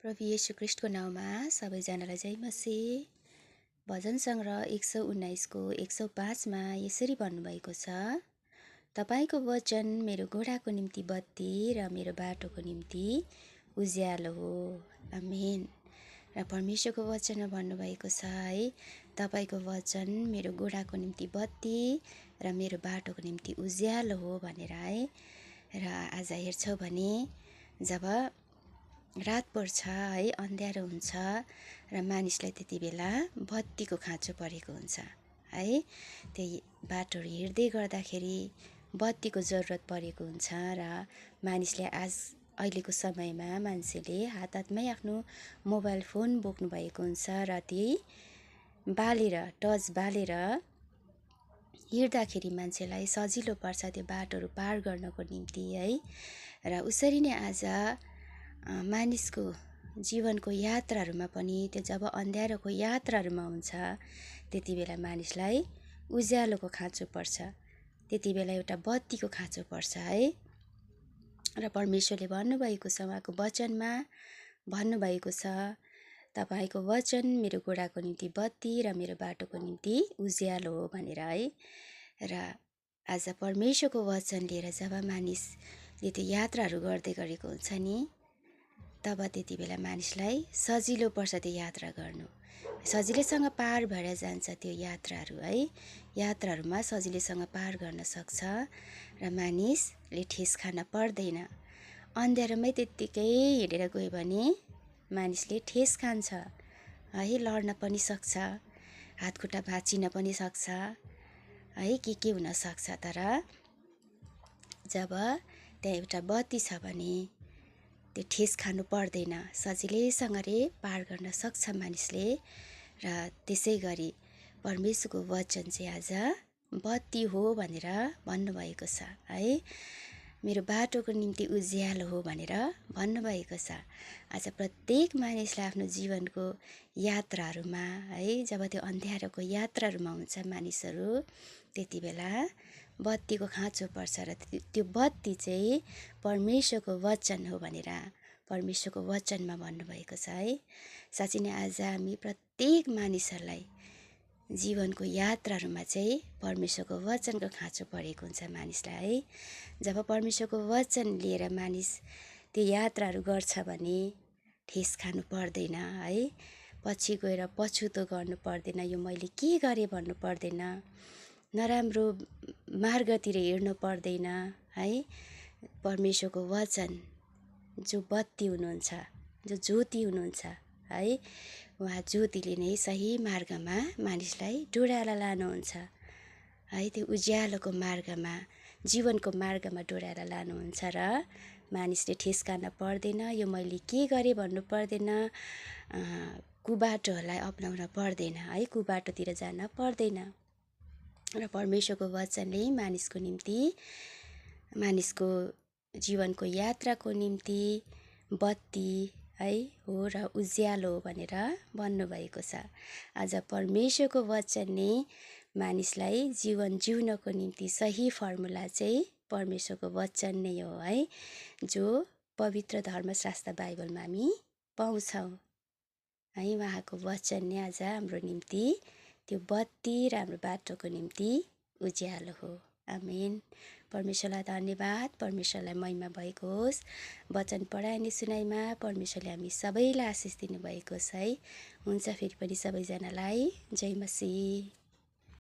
प्रभु येशू ख्रीष्टको नाउँमा सबैजनालाई जय मसीह। भजन सङ्ग्रह 119 को 105 मा यसरी भन्नुभएको छ, तपाईको वचन मेरो घोडाको निम्ति बत्ती र मेरो बाटोको निम्ति उज्यालो हो। आमेन। र परमेश्वरको वचनमा भन्नुभएको छ है, तपाईको वचन मेरो घोडाको निम्ति बत्ती र मेरो बाटोको निम्ति उज्यालो हो भनेर है। र आज हेर्छौँ भने जब रात पर्छ है, अँध्यारो हुन्छ र मानिसलाई त्यति बेला बत्तीको खाँचो परेको हुन्छ है। त्यही बाटोहरू हिँड्दै गर्दाखेरि बत्तीको जरुरत परेको हुन्छ र मानिसले अहिलेको समयमा मान्छेले हातमै आफ्नो मोबाइल फोन बोक्नु भएको हुन्छ र त्यही बालेर टर्च बालेर हिँड्दाखेरि मान्छेलाई सजिलो पर्छ त्यो बाटोहरू पार गर्नको निम्ति है। र उसरी नै आज मानिसको जीवनको यात्राहरूमा पनि त्यो जब अँध्यारोको यात्राहरूमा हुन्छ त्यति बेला मानिसलाई उज्यालोको खाँचो पर्छ, त्यति बेला एउटा बत्तीको खाँचो पर्छ है। र परमेश्वरले भन्नुभएको छ, उहाँको वचनमा भन्नुभएको छ, तपाईँको वचन मेरो घोडाको निम्ति बत्ती र मेरो बाटोको निम्ति उज्यालो हो भनेर है। र आज परमेश्वरको वचन लिएर जब मानिसले त्यो यात्राहरू गर्दै गरेको हुन्छ नि, तब त्यति बेला मानिसलाई सजिलो पर्छ त्यो यात्रा गर्नु, सजिलैसँग पार भएर जान्छ त्यो यात्राहरू है। यात्राहरूमा सजिलैसँग पार गर्न सक्छ र मानिसले ठेस खान पर्दैन। अँध्यारोमै त्यत्तिकै हिँडेर गयो भने मानिसले ठेस खान्छ है, लड्न पनि सक्छ, हातखुट्टा भाँचिन पनि सक्छ है, के हुन सक्छ। तर जब त्यहाँ एउटा बत्ती छ भने त्यो ठेस खानु पर्दैन, सजिलैसँगले पार गर्न सक्छ मानिसले। र त्यसै गरी परमेश्वरको वचन चाहिँ आज बत्ती हो भनेर भन्नुभएको छ है, मेरो बाटोको निम्ति उज्यालो हो भनेर भन्नुभएको छ। आज प्रत्येक मानिसलाई आफ्नो जीवनको यात्राहरूमा है, जब त्यो अँध्यारोको यात्राहरूमा हुन्छ मानिसहरू, त्यति बेला बत्तीको खाँचो पर्छ र त्यो बत्ती चाहिँ परमेश्वरको वचन हो भनेर परमेश्वरको वचनमा भन्नुभएको छ है। साँच्चै नै आज हामी प्रत्येक मानिसहरूलाई जीवनको यात्राहरूमा चाहिँ परमेश्वरको वचनको खाँचो परेको हुन्छ मानिसलाई है। जब परमेश्वरको वचन लिएर मानिस त्यो यात्राहरू गर्छ भने ठेस खानु पर्दैन है, पछि गएर पछुतो गर्नु पर्दैन, यो मैले के गरेँ भन्नु पर्दैन, नराम्रो मार्गतिर हिँड्नु पर्दैन है। परमेश्वरको वचन जो बत्ती हुनुहुन्छ, जो ज्योति हुनुहुन्छ है, उहाँ ज्योतिले नै सही मार्गमा मानिसलाई डोराएर लानुहुन्छ है। त्यो उज्यालोको मार्गमा, जीवनको मार्गमा डोराएर लानुहुन्छ र मानिसले ठेस खान पर्दैन, यो मैले के गरेँ भन्नु पर्दैन, कुबाटोहरूलाई अपनाउन पर्दैन है, कुबाटोतिर जान पर्दैन। र परमेश्वरको वचनले मानिसको निम्ति, मानिसको जीवनको यात्राको निम्ति बत्ती है हो र उज्यालो भनेर भन्नुभएको छ। आज परमेश्वरको वचनले मानिसलाई जीवन जिउनको निम्ति सही फर्मुला चाहिँ परमेश्वरको वचन नै हो है, जो पवित्र धर्मशास्त्र बाइबलमा हामी पाउँछौँ है। उहाँको वचन नै आज हाम्रो निम्ति त्यो बत्ती र हाम्रो बाटोको निम्ति उज्यालो हो। आमेन। परमेश्वरलाई धन्यवाद, परमेश्वरलाई महिमा भएको होस्। वचन पढाइने सुनाइमा परमेश्वरले हामी सबैलाई आशिष दिनुभएको छ है। हुन्छ, फेरि पनि सबैजनालाई जय मसीह।